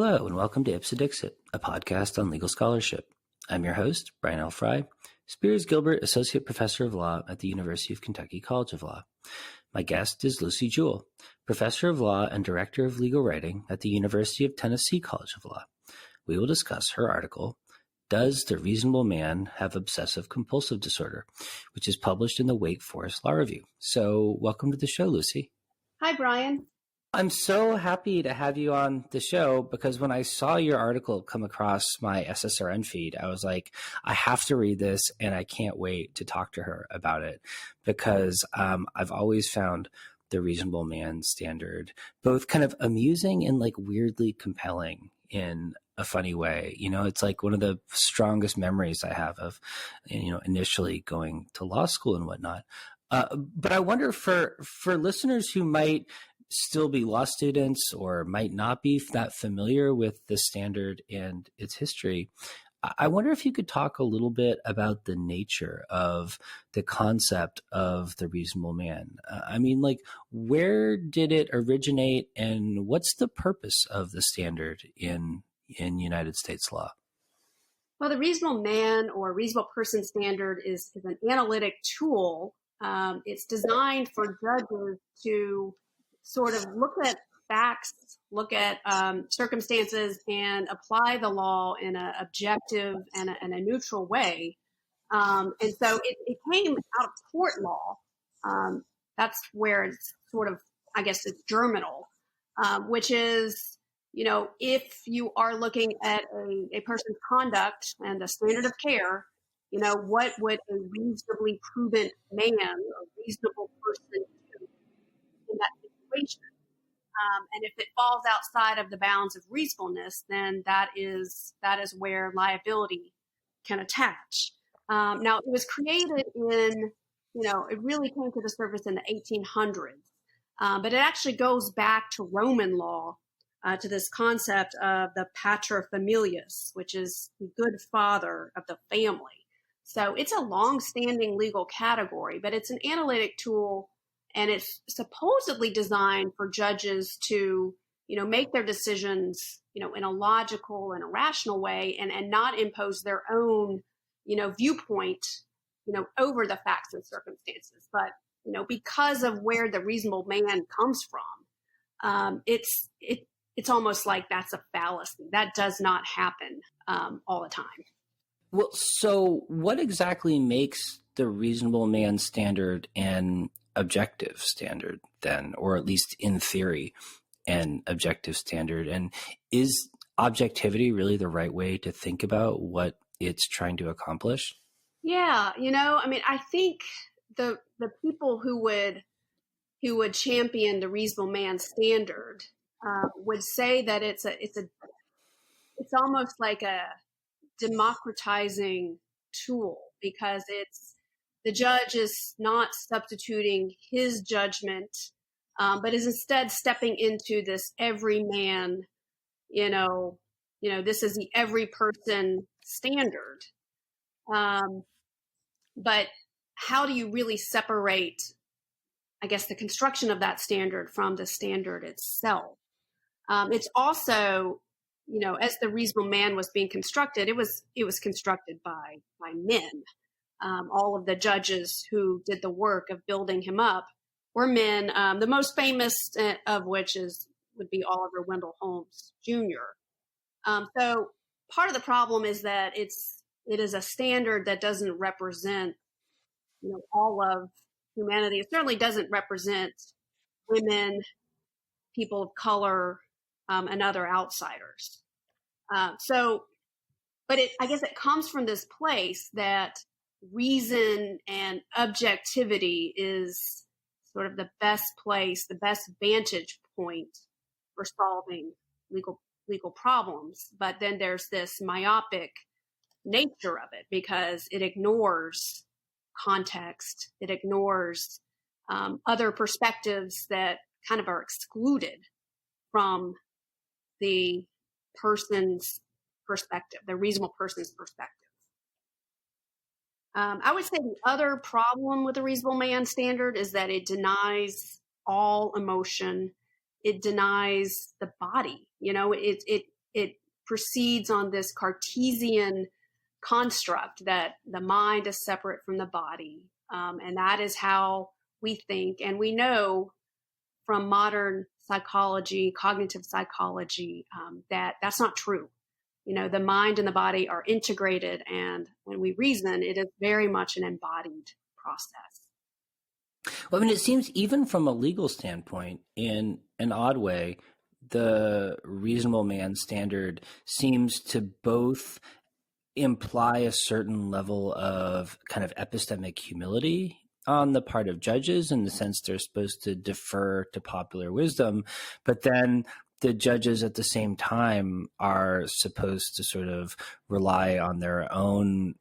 Hello, and welcome to Ipsodixit, a podcast on legal scholarship. I'm your host, Brian L. Fry, Spears Gilbert Associate Professor of Law at the University of Kentucky College of Law. My guest is Lucy Jewell, Professor of Law and Director of Legal Writing at the University of Tennessee College of Law. We will discuss her article, Does the Reasonable Man Have Obsessive-Compulsive Disorder?, which is published in the Wake Forest Law Review. So welcome to the show, Lucy. Hi, Brian. I'm so happy to have you on the show because when I saw your article come across my SSRN feed, I was like, I have to read this and I can't wait to talk to her about it because I've always found the Reasonable Man standard both kind of amusing and like weirdly compelling in a funny way. You know, it's like one of the strongest memories I have of, initially going to law school and whatnot. But I wonder for listeners who might still be law students or might not be that familiar with the standard and its history, I wonder if you could talk a little bit about the nature of the concept of the reasonable man. Where did it originate and what's the purpose of the standard in United States law? Well, the reasonable man or reasonable person standard is an analytic tool. It's designed for judges to sort of look at facts, look at circumstances, and apply the law in an objective and a neutral way. And so it came out of tort law. That's where it's sort of, I guess, it's germinal, which is, if you are looking at a person's conduct and the standard of care, what would a reasonably prudent man or reasonable person do in that situation? And if it falls outside of the bounds of reasonableness, then that is where liability can attach. Now, it was created in, it really came to the surface in the 1800s, but it actually goes back to Roman law, to this concept of the paterfamilias, which is the good father of the family. So it's a long-standing legal category, but it's an analytic tool, and it's supposedly designed for judges to, make their decisions, in a logical and a rational way and not impose their own, viewpoint, over the facts and circumstances. But, because of where the reasonable man comes from, it's almost like that's a fallacy. That does not happen all the time. Well, so what exactly makes the reasonable man standard an objective standard then, or at least in theory, an objective standard? And is objectivity really the right way to think about what it's trying to accomplish? Yeah, I think the people who would champion the reasonable man standard would say that it's almost like a democratizing tool, because the judge is not substituting his judgment, but is instead stepping into this everyman, this is the every person standard. But how do you really separate, I guess, the construction of that standard from the standard itself? It's also, as the reasonable man was being constructed, it was constructed by men. All of the judges who did the work of building him up were men. The most famous of which would be Oliver Wendell Holmes Jr. So part of the problem is that it is a standard that doesn't represent, all of humanity. It certainly doesn't represent women, people of color, and other outsiders. But I guess it comes from this place that reason and objectivity is sort of the best place, the best vantage point for solving legal problems. But then there's this myopic nature of it because it ignores context. It ignores other perspectives that kind of are excluded from the person's perspective, the reasonable person's perspective. I would say the other problem with the reasonable man standard is that it denies all emotion. It denies the body. It it proceeds on this Cartesian construct that the mind is separate from the body. And that is how we think. And we know from modern psychology, cognitive psychology, that that's not true. The mind and the body are integrated. And when we reason, it is very much an embodied process. Well, I mean, it seems even from a legal standpoint, in an odd way, the reasonable man standard seems to both imply a certain level of kind of epistemic humility on the part of judges, in the sense they're supposed to defer to popular wisdom, but then the judges at the same time are supposed to sort of rely on their own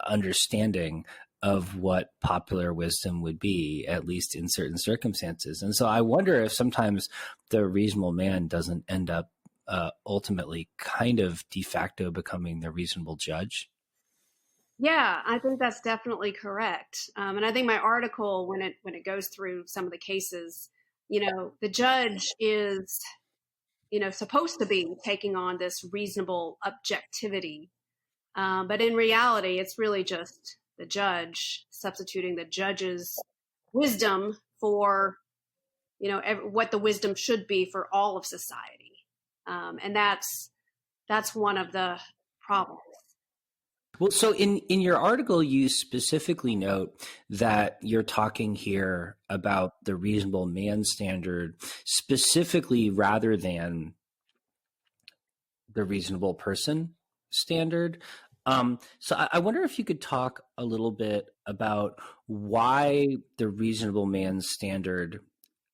understanding of what popular wisdom would be, at least in certain circumstances. And so I wonder if sometimes the reasonable man doesn't end up ultimately kind of de facto becoming the reasonable judge. Yeah, I think that's definitely correct. And I think my article, when it goes through some of the cases, the judge is, supposed to be taking on this reasonable objectivity. But in reality, it's really just the judge substituting the judge's wisdom for, what the wisdom should be for all of society. And that's one of the problems. Well, so in your article, you specifically note that you're talking here about the reasonable man standard specifically rather than the reasonable person standard. So I wonder if you could talk a little bit about why the reasonable man standard,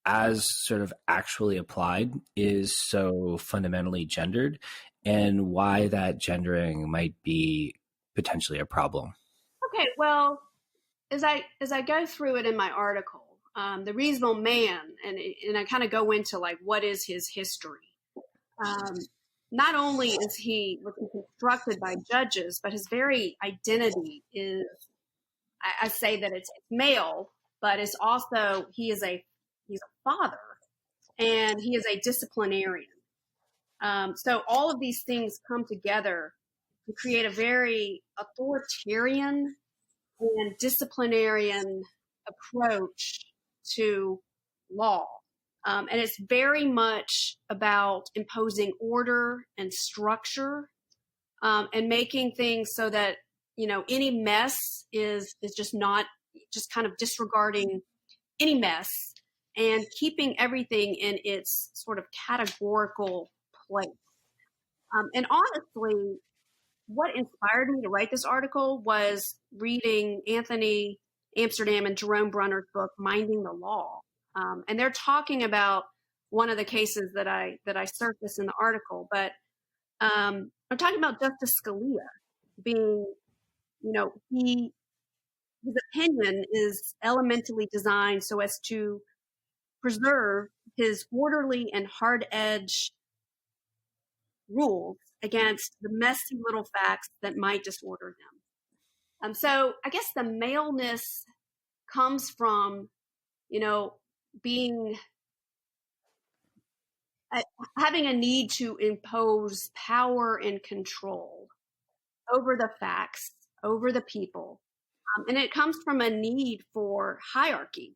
as sort of actually applied, is so fundamentally gendered, and why that gendering might be potentially a problem. Okay, well, as I go through it in my article, the reasonable man, and I kind of go into like what is his history. Um, Not only was he constructed by judges, but his very identity is, I say that it's male, but it's also he's a father and he is a disciplinarian. So all of these things come together to create a very authoritarian and disciplinarian approach to law. And it's very much about imposing order and structure, and making things so that, any mess is just not, just kind of disregarding any mess and keeping everything in its sort of categorical place. And honestly, what inspired me to write this article was reading Anthony Amsterdam and Jerome Brunner's book, Minding the Law. And they're talking about one of the cases that I surfaced in the article, but I'm talking about Justice Scalia being, his opinion is elementally designed so as to preserve his orderly and hard edge rules against the messy little facts that might disorder them. So I guess the maleness comes from, being having a need to impose power and control over the facts, over the people. And it comes from a need for hierarchy,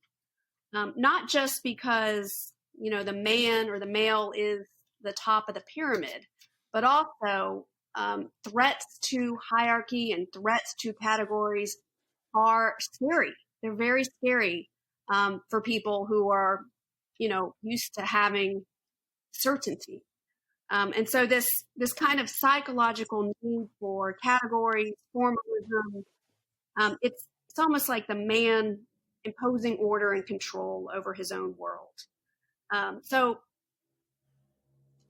not just because, the man or the male is the top of the pyramid, but also threats to hierarchy and threats to categories are scary. They're very scary for people who are, used to having certainty. And so this kind of psychological need for categories, formalism, it's almost like the man imposing order and control over his own world. So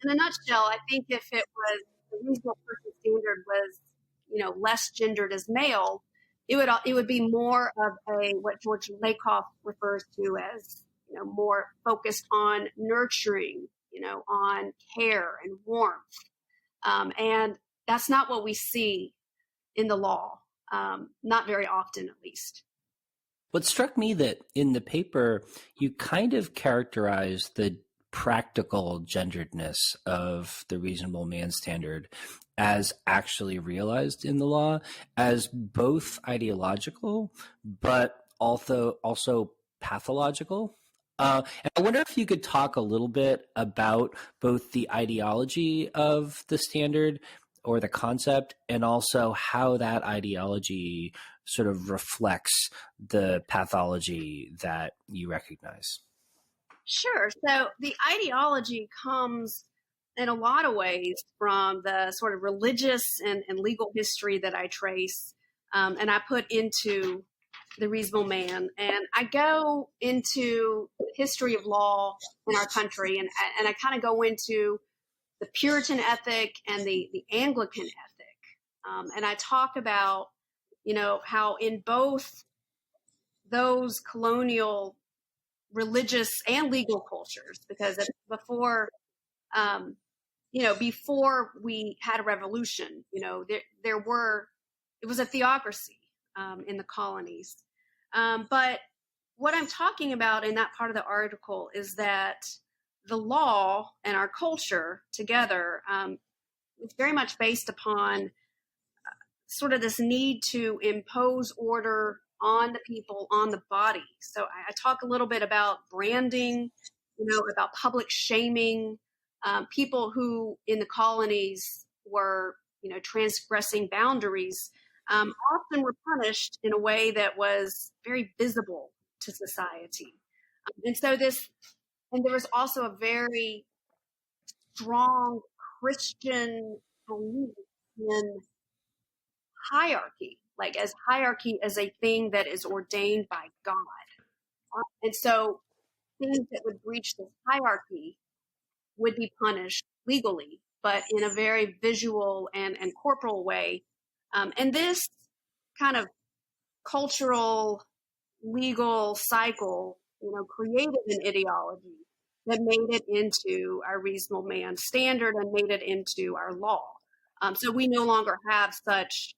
in a nutshell, I think if it was the reasonable person standard was, less gendered as male, it would be more of a what George Lakoff refers to as, more focused on nurturing, on care and warmth, and that's not what we see in the law, not very often, at least. What struck me that in the paper, you kind of characterized the practical genderedness of the reasonable man standard as actually realized in the law as both ideological, but also pathological. And I wonder if you could talk a little bit about both the ideology of the standard or the concept, and also how that ideology sort of reflects the pathology that you recognize. Sure. So the ideology comes in a lot of ways from the sort of religious and legal history that I trace, and I put into the reasonable man. And I go into the history of law in our country, and I kind of go into the Puritan ethic and the Anglican ethic. And I talk about, how in both those colonial religious and legal cultures, because um, before we had a revolution, it was a theocracy in the colonies. But what I'm talking about in that part of the article is that the law and our culture together is very much based upon sort of this need to impose order on the people, on the body. So I talk a little bit about branding, about public shaming, people who in the colonies were, transgressing boundaries, often were punished in a way that was very visible to society. And there was also a very strong Christian belief in hierarchy, like as hierarchy as a thing that is ordained by God. And so things that would breach this hierarchy would be punished legally, but in a very visual and corporal way. And this kind of cultural legal cycle, created an ideology that made it into our reasonable man standard and made it into our law. So we no longer have such,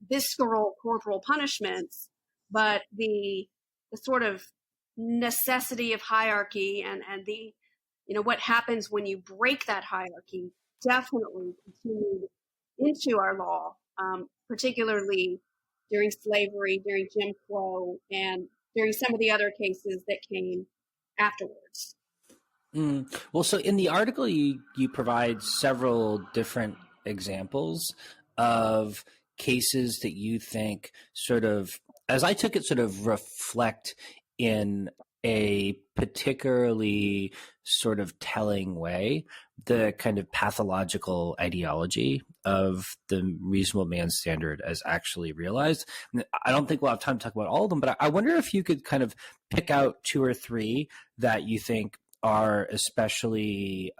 visceral corporal punishments, but the sort of necessity of hierarchy and the, what happens when you break that hierarchy definitely continued into our law, particularly during slavery, during Jim Crow, and during some of the other cases that came afterwards. Well, so in the article, you provide several different examples of cases that you think sort of, as I took it, sort of reflect in a particularly sort of telling way the kind of pathological ideology of the reasonable man standard as actually realized. I don't think we'll have time to talk about all of them, but I wonder if you could kind of pick out two or three that you think are especially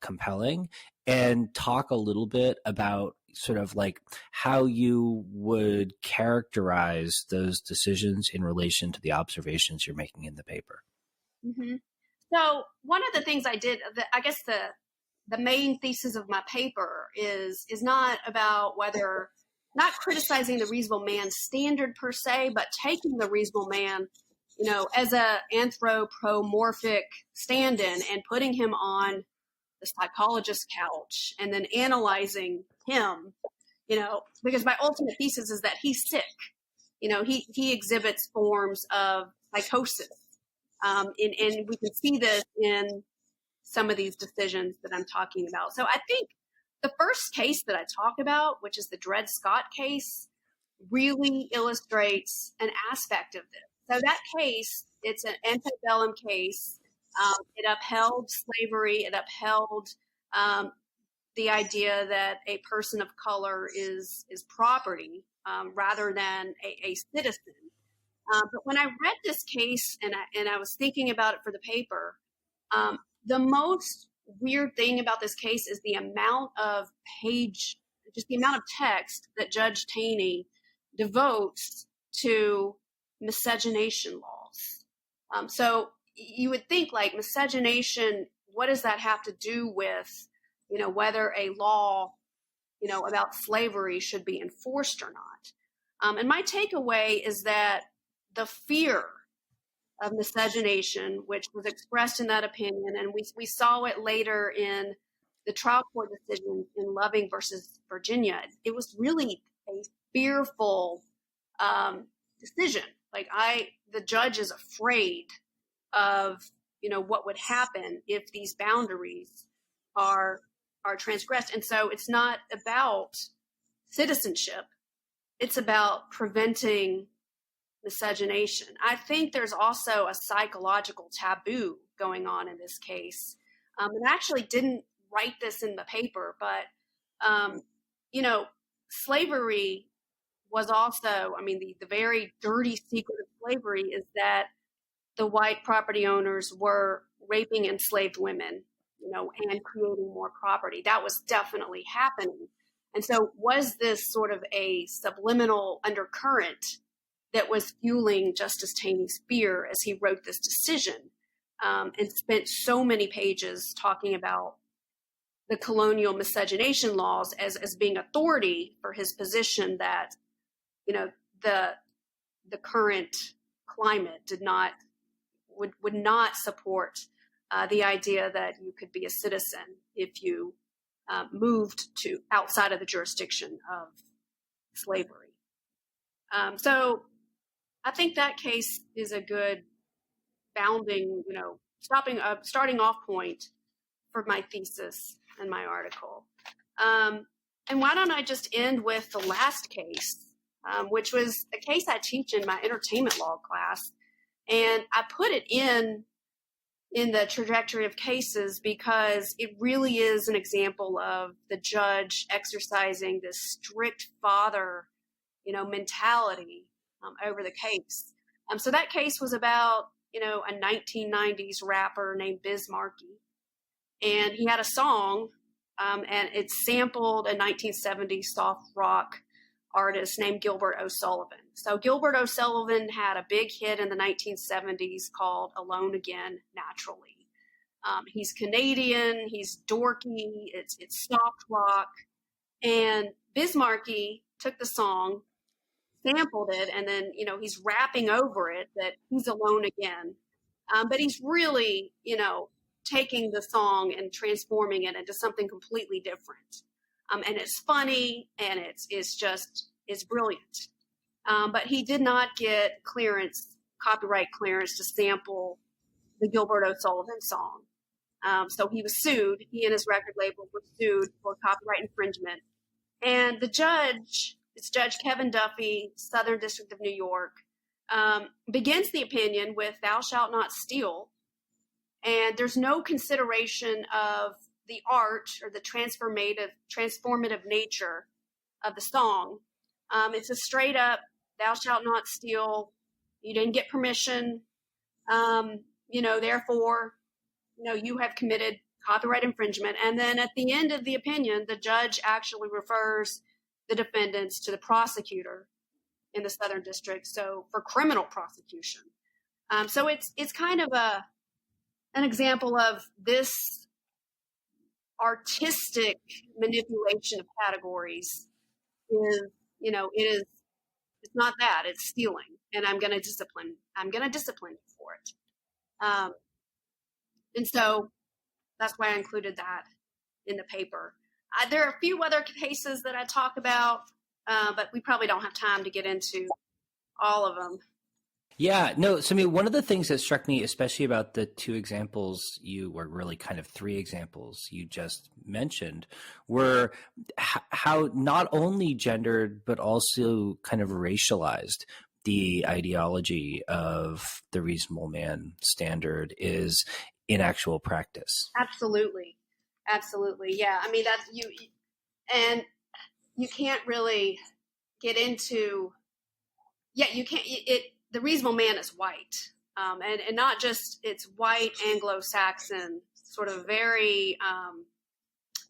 compelling, and talk a little bit about sort of like how you would characterize those decisions in relation to the observations you're making in the paper. Mm-hmm. So one of the things I did, I guess the main thesis of my paper is not about not criticizing the reasonable man standard per se, but taking the reasonable man, as a anthropomorphic stand-in and putting him on the psychologist's couch and then analyzing him, because my ultimate thesis is that he's sick. He exhibits forms of psychosis. And we can see this in some of these decisions that I'm talking about. So I think the first case that I talk about, which is the Dred Scott case, really illustrates an aspect of this. So that case, it's an antebellum case. It upheld slavery. It upheld the idea that a person of color is property rather than a citizen. But when I read this case and I was thinking about it for the paper, the most weird thing about this case is the amount of just the amount of text that Judge Taney devotes to miscegenation laws. So you would think, like, miscegenation, what does that have to do with, whether a law, about slavery should be enforced or not? And my takeaway is that the fear of miscegenation, which was expressed in that opinion. And we saw it later in the trial court decision in Loving versus Virginia. It was really a fearful decision. Like the judge is afraid of, what would happen if these boundaries are transgressed. And so it's not about citizenship. It's about preventing miscegenation. I think there's also a psychological taboo going on in this case. And I actually didn't write this in the paper, but, slavery was also, the very dirty secret of slavery is that the white property owners were raping enslaved women, and creating more property. That was definitely happening. And so was this sort of a subliminal undercurrent that was fueling Justice Taney's fear as he wrote this decision, and spent so many pages talking about the colonial miscegenation laws as being authority for his position that, the current climate would not support the idea that you could be a citizen if you moved to outside of the jurisdiction of slavery. So I think that case is a good bounding, starting off point for my thesis and my article. And why don't I just end with the last case, which was a case I teach in my entertainment law class. And I put it in the trajectory of cases because it really is an example of the judge exercising this strict father, mentality over the case. So that case was about, a 1990s rapper named Biz Markie. And he had a song, and it sampled a 1970s soft rock artist named Gilbert O'Sullivan. So Gilbert O'Sullivan had a big hit in the 1970s called Alone Again Naturally. He's Canadian, he's dorky, it's soft rock. And Biz Markie took the song, sampled it, and then, he's rapping over it that he's alone again. But he's really, taking the song and transforming it into something completely different. And it's funny and it's brilliant. But he did not get copyright clearance to sample the Gilbert O'Sullivan song. So he was sued. He and his record label were sued for copyright infringement. And the judge, it's Judge Kevin Duffy, Southern District of New York, begins the opinion with "Thou shalt not steal." And there's no consideration of the art or the transformative nature of the song. It's a straight up, "Thou shalt not steal." You didn't get permission. Therefore, you have committed copyright infringement. And then at the end of the opinion, the judge actually refers the defendants to the prosecutor in the Southern District, so for criminal prosecution. So it's kind of an example of this artistic manipulation of categories is, it's not that, it's stealing, and I'm going to discipline you for it. And so that's why I included that in the paper. There are a few other cases that I talk about, but we probably don't have time to get into all of them. Yeah, no. So, one of the things that struck me, especially about the two examples or really kind of three examples you just mentioned, were how not only gendered, but also kind of racialized the ideology of the reasonable man standard is in actual practice. Absolutely. Yeah. That's and you can't really get into, you can't, the reasonable man is white, and not just it's white Anglo-Saxon, sort of very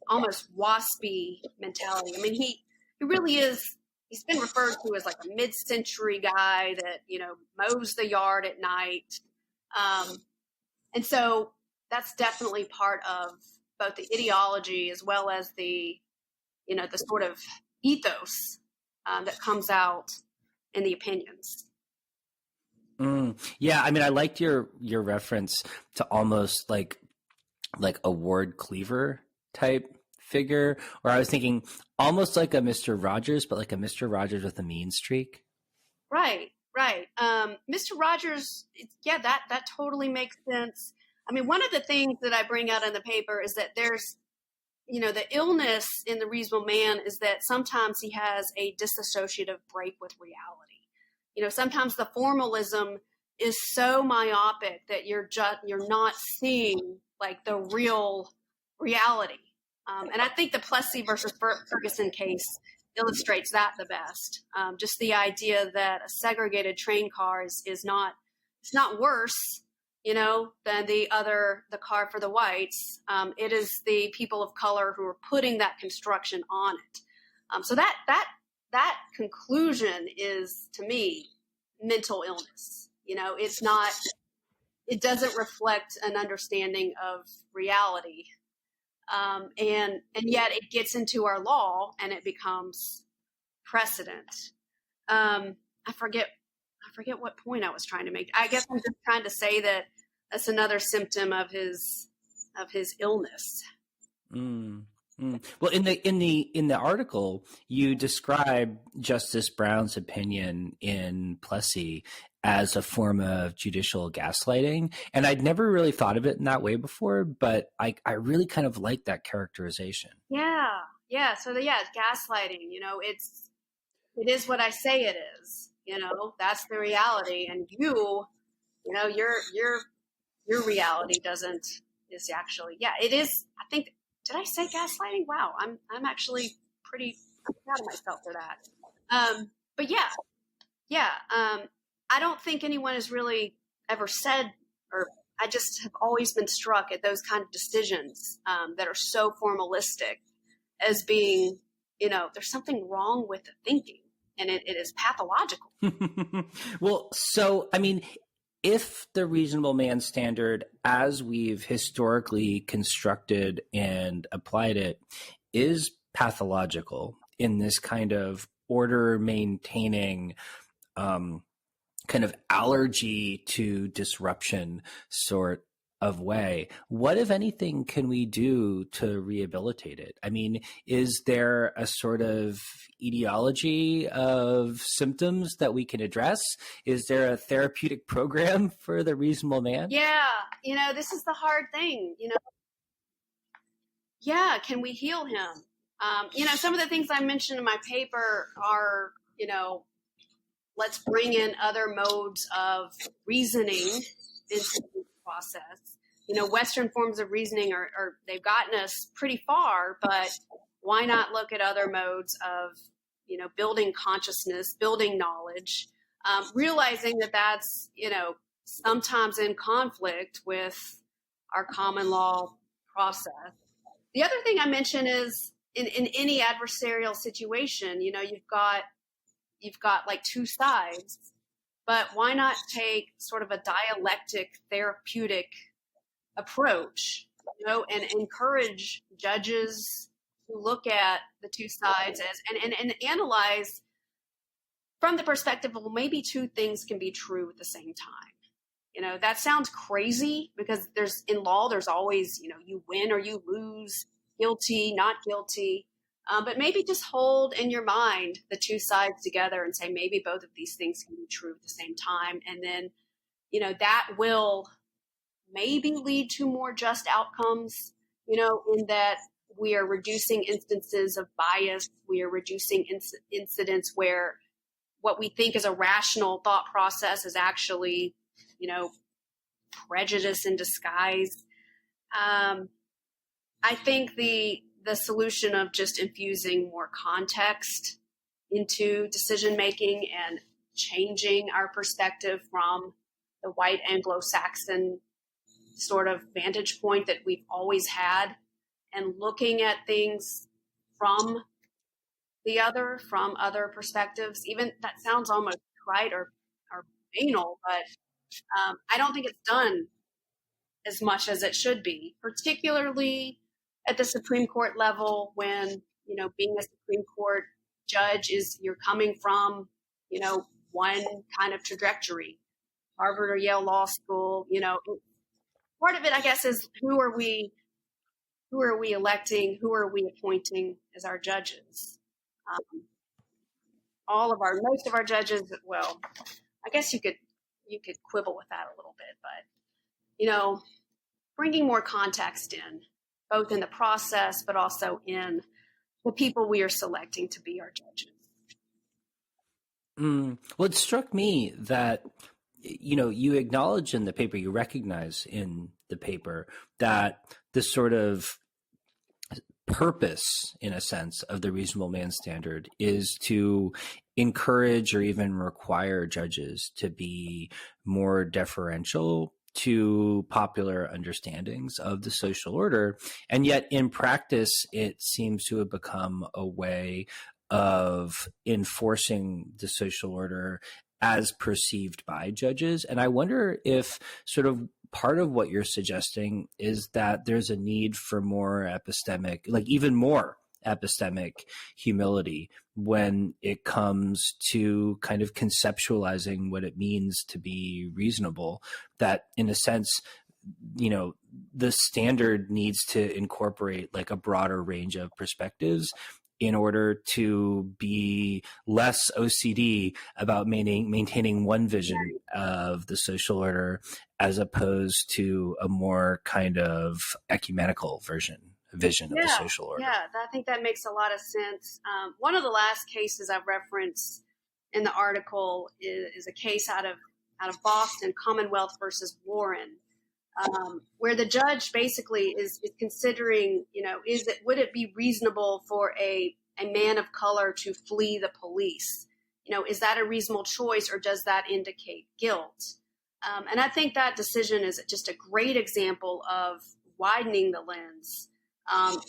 almost waspy mentality. He really is. He's been referred to as like a mid-century guy that mows the yard at night, and so that's definitely part of both the ideology as well as the the sort of ethos that comes out in the opinions. Yeah, I mean, I liked your reference to almost like a Ward Cleaver type figure, or I was thinking almost like a Mr. Rogers, but like a Mr. Rogers with a mean streak. Right, right. Mr. Rogers, yeah, that totally makes sense. I mean, one of the things that I bring out in the paper is that there's, the illness in the reasonable man is that sometimes he has a disassociative break with reality. Sometimes the formalism is so myopic that you're not seeing like the real reality. And I think the Plessy versus Ferguson case illustrates that the best. Just the idea that a segregated train car is not, it's not worse, than the car for the whites. It is the people of color who are putting that construction on it. So that conclusion is, to me, mental illness. It doesn't reflect an understanding of reality. And yet it gets into our law and it becomes precedent. I forget what point I was trying to make. I guess I'm just trying to say that that's another symptom of his illness. Well, in the article, you describe Justice Brown's opinion in Plessy as a form of judicial gaslighting, and I'd never really thought of it in that way before, but I really kind of like that characterization. Yeah. So gaslighting. It is what I say it is. That's the reality, and your reality is actually, it is. I think, did I say gaslighting? Wow, I'm actually pretty proud of myself for that. But yeah. I don't think anyone has really ever said, or I just have always been struck at those kind of decisions that are so formalistic as being, there's something wrong with the thinking, and it is pathological. Well, so, I mean, if the reasonable man standard, as we've historically constructed and applied it, is pathological in this kind of order maintaining, kind of allergy to disruption sort of way, what, if anything, can we do to rehabilitate it? I mean, is there a sort of etiology of symptoms that we can address? Is there a therapeutic program for the reasonable man? Yeah, this is the hard thing, Yeah, can we heal him? Some of the things I mentioned in my paper are, let's bring in other modes of reasoning into the process. Western forms of reasoning they've gotten us pretty far, but why not look at other modes of, building consciousness, building knowledge, realizing that that's, sometimes in conflict with our common law process. The other thing I mentioned is in any adversarial situation, you've got like two sides, but why not take sort of a dialectic therapeutic approach, and encourage judges to look at the two sides and analyze from the perspective of, well, maybe two things can be true at the same time. That sounds crazy because in law, there's always, you win or you lose, guilty, not guilty. But maybe just hold in your mind the two sides together and say, maybe both of these things can be true at the same time. And then, that will maybe lead to more just outcomes, in that we are reducing instances of bias. We are reducing incidents where what we think is a rational thought process is actually, prejudice in disguise. I think the solution of just infusing more context into decision making and changing our perspective from the white Anglo-Saxon sort of vantage point that we've always had, and looking at things from other perspectives. Even that sounds almost trite or banal, but I don't think it's done as much as it should be, particularly at the Supreme Court level, when, being a Supreme Court judge you're coming from, one kind of trajectory. Harvard or Yale Law School. Part of it, I guess, is who are we electing? Who are we appointing as our judges? Most of our judges, well, I guess you could quibble with that a little bit, but bringing more context in, both in the process, but also in the people we are selecting to be our judges. Well, it struck me that, you acknowledge in the paper, you recognize in the paper that this sort of purpose, in a sense, of the reasonable man standard is to encourage or even require judges to be more deferential to popular understandings of the social order. And yet in practice, it seems to have become a way of enforcing the social order as perceived by judges. And I wonder if sort of part of what you're suggesting is that there's a need for more epistemic, like even more epistemic humility when it comes to kind of conceptualizing what it means to be reasonable, that in a sense, the standard needs to incorporate like a broader range of perspectives in order to be less OCD about maintaining one vision of the social order as opposed to a more kind of ecumenical vision of the social order. Yeah, I think that makes a lot of sense. One of the last cases I've referenced in the article is a case out of Boston, Commonwealth versus Warren, where the judge basically is considering, would it be reasonable for a man of color to flee the police? Is that a reasonable choice, or does that indicate guilt? And I think that decision is just a great example of widening the lens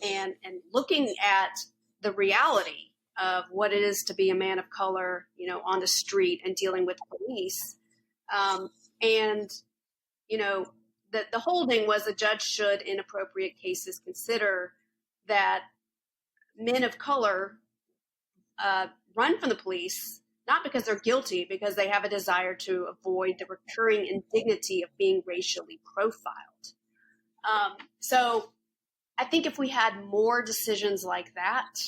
and looking at the reality of what it is to be a man of color, on the street and dealing with police. The holding was the judge should, in appropriate cases, consider that men of color run from the police, not because they're guilty, because they have a desire to avoid the recurring indignity of being racially profiled. So I think if we had more decisions like that,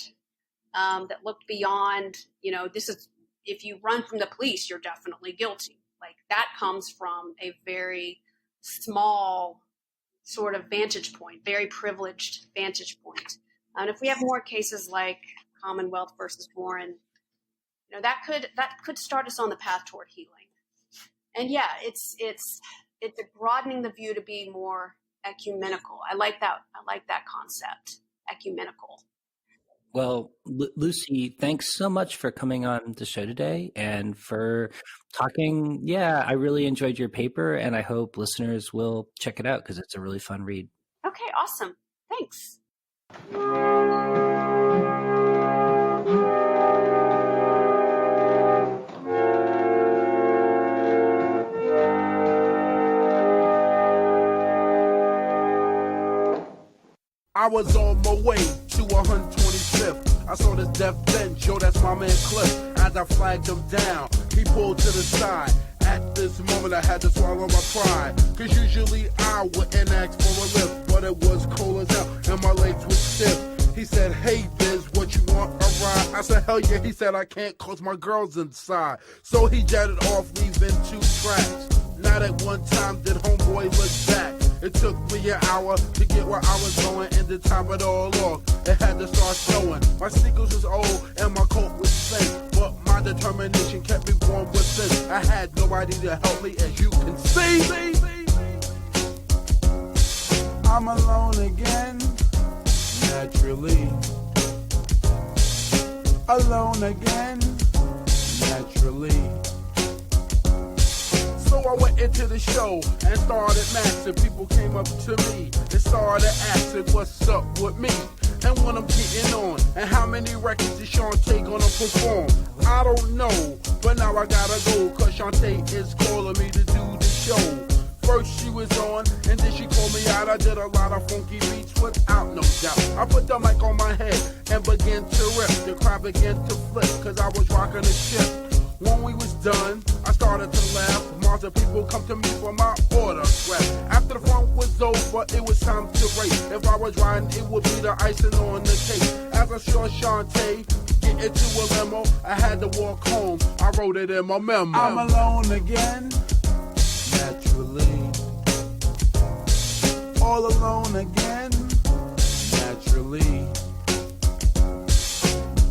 that looked beyond, if you run from the police, you're definitely guilty. Like that comes from a very small sort of vantage point, very privileged vantage point. And if we have more cases like Commonwealth versus Warren, that could start us on the path toward healing. And yeah, it's broadening the view to be more ecumenical. I like that concept, ecumenical. Well, Lucy, thanks so much for coming on the show today and for talking. Yeah, I really enjoyed your paper, and I hope listeners will check it out because it's a really fun read. Okay, awesome. Thanks. I was on my way to 125th. I saw this death bench, yo, that's my man Cliff. As I flagged him down, he pulled to the side. At this moment, I had to swallow my pride. Cause usually I wouldn't ask for a lift, but it was cold as hell and my legs were stiff. He said, hey, Biz, what you want, a ride? I said, hell yeah. He said, I can't cause my girl's inside. So he jetted off, leaving 2 tracks. Not at one time did homeboy look back. It took me an hour to get where I was going, and to top it all off, it had to start snowing. My sneakers was old and my coat was thin, but my determination kept me warm within. I had nobody to help me, as you can see. I'm alone again, naturally. Alone again, naturally. So I went into the show and started maxing. People came up to me and started asking what's up with me and when I'm getting on, and how many records is Shantae gonna perform. I don't know, but now I gotta go, cause Shantae is calling me to do the show. First she was on, and then she called me out. I did a lot of funky beats without no doubt. I put the mic on my head and began to rip. The crowd began to flip, cause I was rocking the ship. When we was done, I started to laugh. Monster people come to me for my autograph. After the fun was over, it was time to race. If I was riding, it would be the icing on the cake. As I saw Shantae get into a limo, I had to walk home. I wrote it in my memo. I'm alone again, naturally. All alone again, naturally.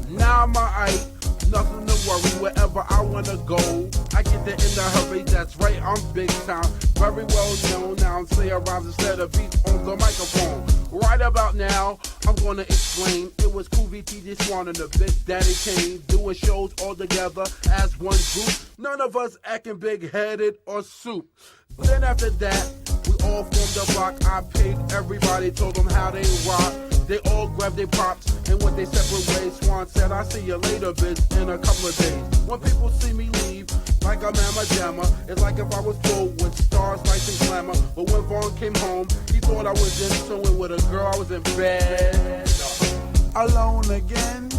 Now I'm alright, nothing to worry. Wherever I wanna go, I get there in a hurry. That's right, I'm big time, very well known. Now I'm saying rhymes instead of beats on the microphone. Right about now, I'm gonna explain. It was Cool VT, this one and the Big Daddy Kane, doing shows all together as one group. None of us acting big-headed or soup. Then after that, we all formed a rock. I paid everybody, told them how they rock. They all grabbed their props and went their separate ways. Swan said, I'll see you later, bitch, in a couple of days. When people see me leave, like a mamma jamma, it's like if I was full with stars, lights, and glamour. But when Vaughn came home, he thought I was in tune with a girl. I was in bed, alone again,